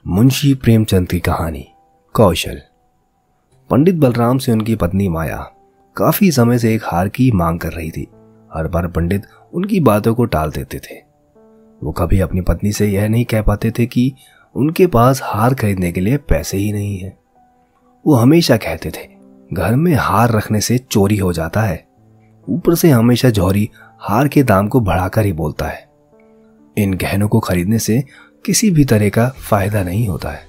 मुंशी प्रेमचंद की कहानी। कौशल। पंडित बलराम से उनकी पत्नी माया काफी समय से एक हार की मांग कर रही थी। हर बार पंडित उनकी बातों को टाल देते थे। वो कभी अपनी पत्नी से यह नहीं कह पाते थे कि उनके पास हार खरीदने के लिए पैसे ही नहीं है। वो हमेशा कहते थे घर में हार रखने से चोरी हो जाता है। ऊपर से हमेशा जौहरी हार के दाम को बढ़ाकर ही बोलता है। इन गहनों को खरीदने से किसी भी तरह का फायदा नहीं होता है।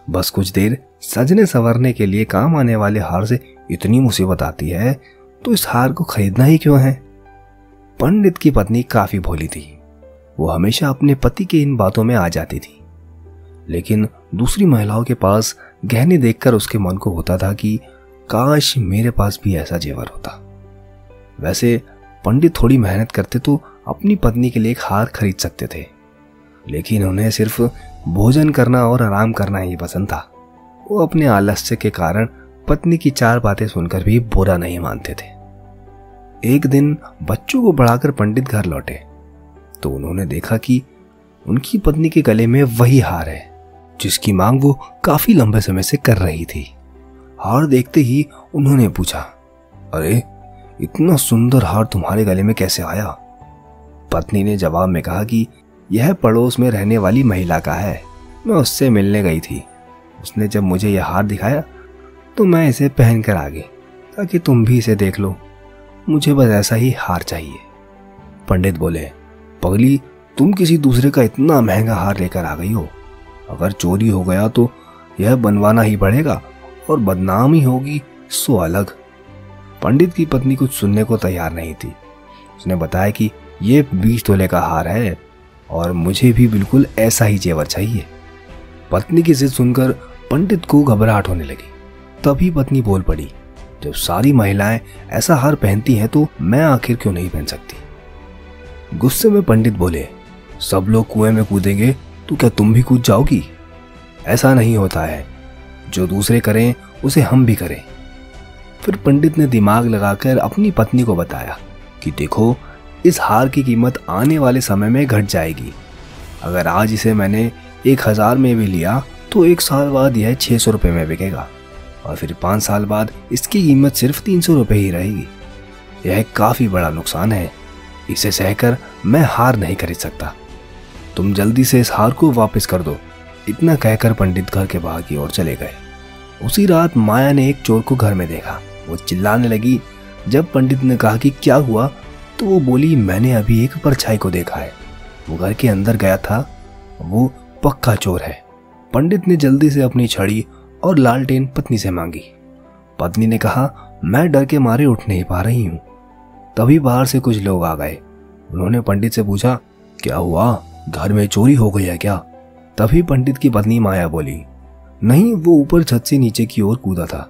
बस कुछ देर सजने संवरने के लिए काम आने वाले हार से इतनी मुसीबत आती है तो इस हार को खरीदना ही क्यों है। पंडित की पत्नी काफी भोली थी। वो हमेशा अपने पति के इन बातों में आ जाती थी, लेकिन दूसरी महिलाओं के पास गहने देखकर उसके मन को होता था कि काश मेरे पास भी ऐसा जेवर होता। वैसे पंडित थोड़ी मेहनत करते तो अपनी पत्नी के लिए एक हार खरीद सकते थे, लेकिन उन्हें सिर्फ भोजन करना और आराम करना ही पसंद था। वो अपने आलस्य के कारण पत्नी की चार बातें सुनकर भी बुरा नहीं मानते थे। एक दिन बच्चों को पढ़ाकर पंडित घर लौटे तो उन्होंने देखा कि उनकी पत्नी के गले में वही हार है जिसकी मांग वो काफी लंबे समय से कर रही थी। हार देखते ही उन्होंने पूछा, अरे इतना सुंदर हार तुम्हारे गले में कैसे आया? पत्नी ने जवाब में कहा कि यह पड़ोस में रहने वाली महिला का है। मैं उससे मिलने गई थी। उसने जब मुझे यह हार दिखाया तो मैं इसे पहन कर आ गई ताकि तुम भी इसे देख लो। मुझे बस ऐसा ही हार चाहिए। पंडित बोले, पगली, तुम किसी दूसरे का इतना महंगा हार लेकर आ गई हो। अगर चोरी हो गया तो यह बनवाना ही पड़ेगा और बदनामी होगी सो अलग। पंडित की पत्नी कुछ सुनने को तैयार नहीं थी। उसने बताया कि यह 20 तोले का हार है और मुझे भी बिल्कुल ऐसा ही जेवर चाहिए। पत्नी की जिद सुनकर पंडित को घबराहट होने लगी। तभी पत्नी बोल पड़ी, जब सारी महिलाएं ऐसा हार पहनती हैं तो मैं आखिर क्यों नहीं पहन सकती? गुस्से में पंडित बोले, सब लोग कुएं में कूदेंगे तो क्या तुम भी कूद जाओगी? ऐसा नहीं होता है। जो दूसरे करें उसे हम भी करें। फिर पंडित ने दिमाग लगाकर अपनी पत्नी को बताया कि देखो, इस हार की कीमत आने वाले समय में घट जाएगी। अगर आज इसे मैंने 1000 में भी लिया तो 1 साल बाद यह 600 रुपये में बिकेगा और फिर 5 साल बाद इसकी कीमत सिर्फ 300 रुपये ही रहेगी। यह काफी बड़ा नुकसान है। इसे सहकर मैं हार नहीं खरीद सकता। तुम जल्दी से इस हार को वापस कर दो। इतना कहकर पंडित घर के बाहर की ओर चले गए। उसी रात माया ने एक चोर को घर में देखा। वो चिल्लाने लगी। जब पंडित ने कहा कि क्या हुआ तो वो बोली, मैंने अभी एक परछाई को देखा है। वो घर के अंदर गया था। वो पक्का चोर है। पंडित ने जल्दी से अपनी छड़ी और लालटेन पत्नी से मांगी। पत्नी ने कहा, मैं डर के मारे उठ नहीं पा रही हूँ। तभी बाहर से कुछ लोग आ गए। उन्होंने पंडित से पूछा, क्या हुआ? घर में चोरी हो गई है क्या? तभी पंडित की पत्नी माया बोली, नहीं, वो ऊपर छत से नीचे की ओर कूदा था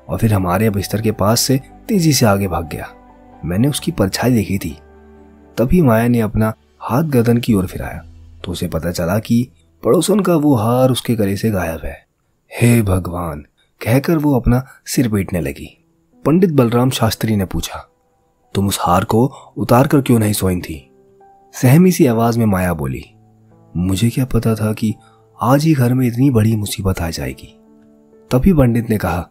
और फिर हमारे बिस्तर के पास से तेजी से आगे भाग गया। मैंने उसकी परछाई देखी थी। तभी माया ने अपना हाथ गर्दन की ओर फिराया तो उसे पता चला कि पड़ोसन का वो हार उसके गले से गायब है। हे भगवान, कहकर वो अपना सिर पीटने लगी। पंडित बलराम शास्त्री ने पूछा, तुम उस हार को उतार कर क्यों नहीं सोई थी? सहमी सी आवाज में माया बोली, मुझे क्या पता था कि आज ही घर में इतनी बड़ी मुसीबत आ जाएगी। तभी पंडित ने कहा,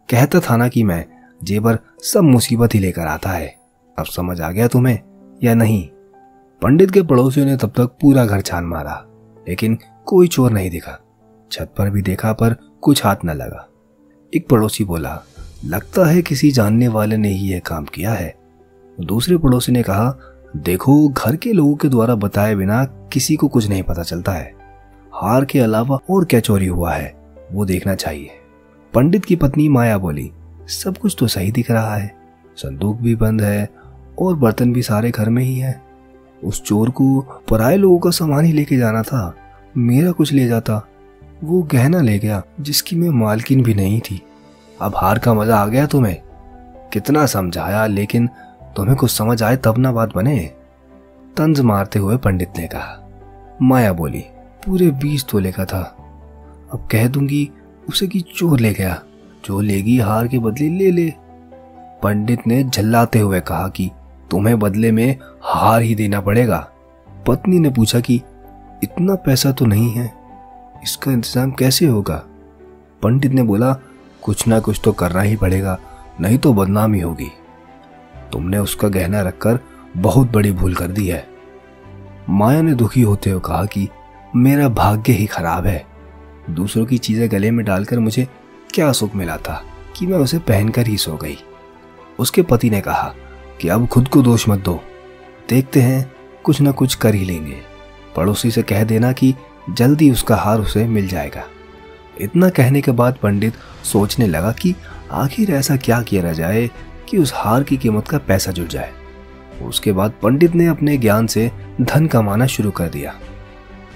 कहता था ना कि मैं जेवर सब मुसीबत ही लेकर आता है। अब समझ आ गया तुम्हें या नहीं? पंडित के पड़ोसियों ने तब तक पूरा घर छान मारा, लेकिन कोई चोर नहीं दिखा। छत पर भी देखा पर कुछ हाथ न लगा। एक पड़ोसी बोला, लगता है किसी जानने वाले ने ही यह काम किया है। दूसरे पड़ोसी ने कहा, देखो, घर के लोगों के द्वारा बताए बिना किसी को कुछ नहीं पता चलता है। हार के अलावा और क्या चोरी हुआ है वो देखना चाहिए। पंडित की पत्नी माया बोली, सब कुछ तो सही दिख रहा है। संदूक भी बंद है और बर्तन भी सारे घर में ही है। उस चोर को पराये लोगों का सामान ही लेके जाना था। मेरा कुछ ले जाता। वो गहना ले गया जिसकी मैं मालकिन भी नहीं थी। अब हार का मजा आ गया तुम्हें? कितना समझाया लेकिन तुम्हें कुछ समझ आए तब ना बात बने। तंज मारते हुए पंडित ने कहा। माया बोली, पूरे 20 तोले का था। अब कह दूंगी उसे कि चोर ले गया। जो लेगी हार के बदले ले ले। पंडित ने झल्लाते हुए कहा कि तुम्हें बदले में हार ही देना पड़ेगा। पत्नी ने पूछा कि इतना पैसा तो नहीं है। इसका इंतजाम कैसे होगा? पंडित ने बोला, कुछ ना कुछ तो करना ही पड़ेगा, नहीं तो बदनामी होगी। तुमने उसका गहना रखकर बहुत बड़ी भूल कर दी है। माया ने दुखी होते हुए कहा कि मेरा भाग्य ही खराब है। दूसरों की चीजें गले में डालकर मुझे क्या सुख मिला था कि मैं उसे पहनकर ही सो गई। उसके पति ने कहा कि अब खुद को दोष मत दो, देखते हैं कुछ न कुछ कर ही लेंगे। पड़ोसी से कह देना कि जल्दी उसका हार उसे मिल जाएगा। इतना कहने के बाद पंडित सोचने लगा कि आखिर ऐसा क्या किया जाए कि उस हार की कीमत का पैसा जुट जाए। उसके बाद पंडित ने अपने ज्ञान से धन कमाना शुरू कर दिया।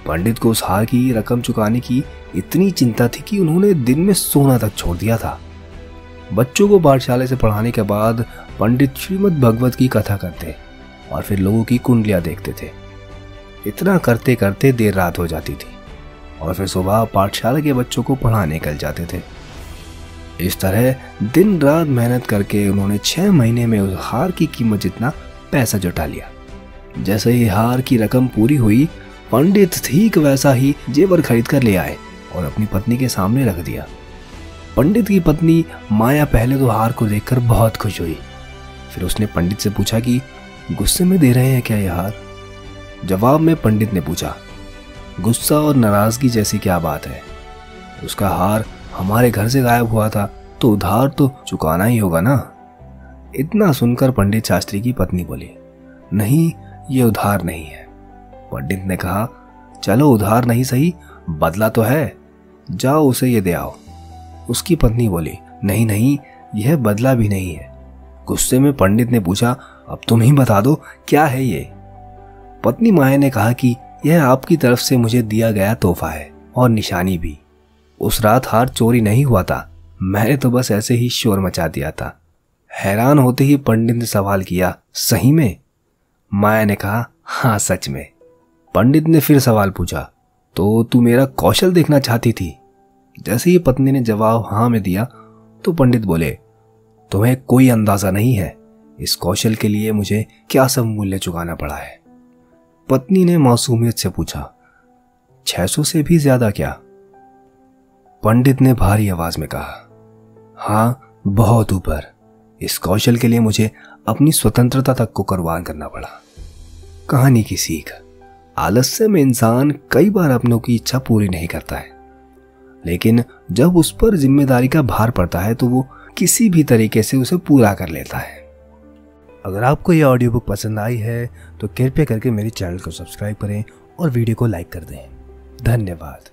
पंडित को उस हार की रकम चुकाने की इतनी चिंता थी कि उन्होंने दिन में सोना तक छोड़ दिया था। बच्चों को पाठशाला से पढ़ाने के बाद पंडित श्रीमद् भगवत की कथा करते और फिर लोगों की कुंडलियां देखते थे। इतना करते करते देर रात हो जाती थी और फिर सुबह पाठशाला के बच्चों को पढ़ाने निकल जाते थे। इस तरह दिन रात मेहनत करके उन्होंने 6 महीने में उस हार की कीमत जितना पैसा जुटा लिया। जैसे ही हार की रकम पूरी हुई, पंडित ठीक वैसा ही जेवर खरीद कर ले आए और अपनी पत्नी के सामने रख दिया। पंडित की पत्नी माया पहले तो हार को देखकर बहुत खुश हुई। फिर उसने पंडित से पूछा कि गुस्से में दे रहे हैं क्या ये हार? जवाब में पंडित ने पूछा, गुस्सा और नाराजगी जैसी क्या बात है? उसका हार हमारे घर से गायब हुआ था तो उधार तो चुकाना ही होगा ना। इतना सुनकर पंडित शास्त्री की पत्नी बोली, नहीं, ये उधार नहीं है। पंडित ने कहा, चलो उधार नहीं सही, बदला तो है, जाओ उसे ये दे आओ। उसकी पत्नी बोली, नहीं नहीं, यह बदला भी नहीं है। गुस्से में पंडित ने पूछा, अब तुम ही बता दो क्या है ये? पत्नी माया ने कहा कि यह आपकी तरफ से मुझे दिया गया तोहफा है और निशानी भी। उस रात हार चोरी नहीं हुआ था, मैंने तो बस ऐसे ही शोर मचा दिया था। हैरान होते ही पंडित ने सवाल किया, सही में? माया ने कहा, हाँ सच में। पंडित ने फिर सवाल पूछा, तो तू मेरा कौशल देखना चाहती थी? जैसे ही पत्नी ने जवाब हाँ में दिया तो पंडित बोले, तुम्हें कोई अंदाजा नहीं है इस कौशल के लिए मुझे क्या सब मूल्य चुकाना पड़ा है। पत्नी ने मासूमियत से पूछा, 600 से भी ज्यादा क्या? पंडित ने भारी आवाज में कहा, हाँ बहुत ऊपर। इस कौशल के लिए मुझे अपनी स्वतंत्रता तक को कुर्बान करना पड़ा। कहानी की सीख, आलस्य में इंसान कई बार अपनों की इच्छा पूरी नहीं करता है, लेकिन जब उस पर जिम्मेदारी का भार पड़ता है तो वो किसी भी तरीके से उसे पूरा कर लेता है। अगर आपको यह ऑडियो बुक पसंद आई है तो कृपया करके मेरे चैनल को सब्सक्राइब करें और वीडियो को लाइक कर दें। धन्यवाद।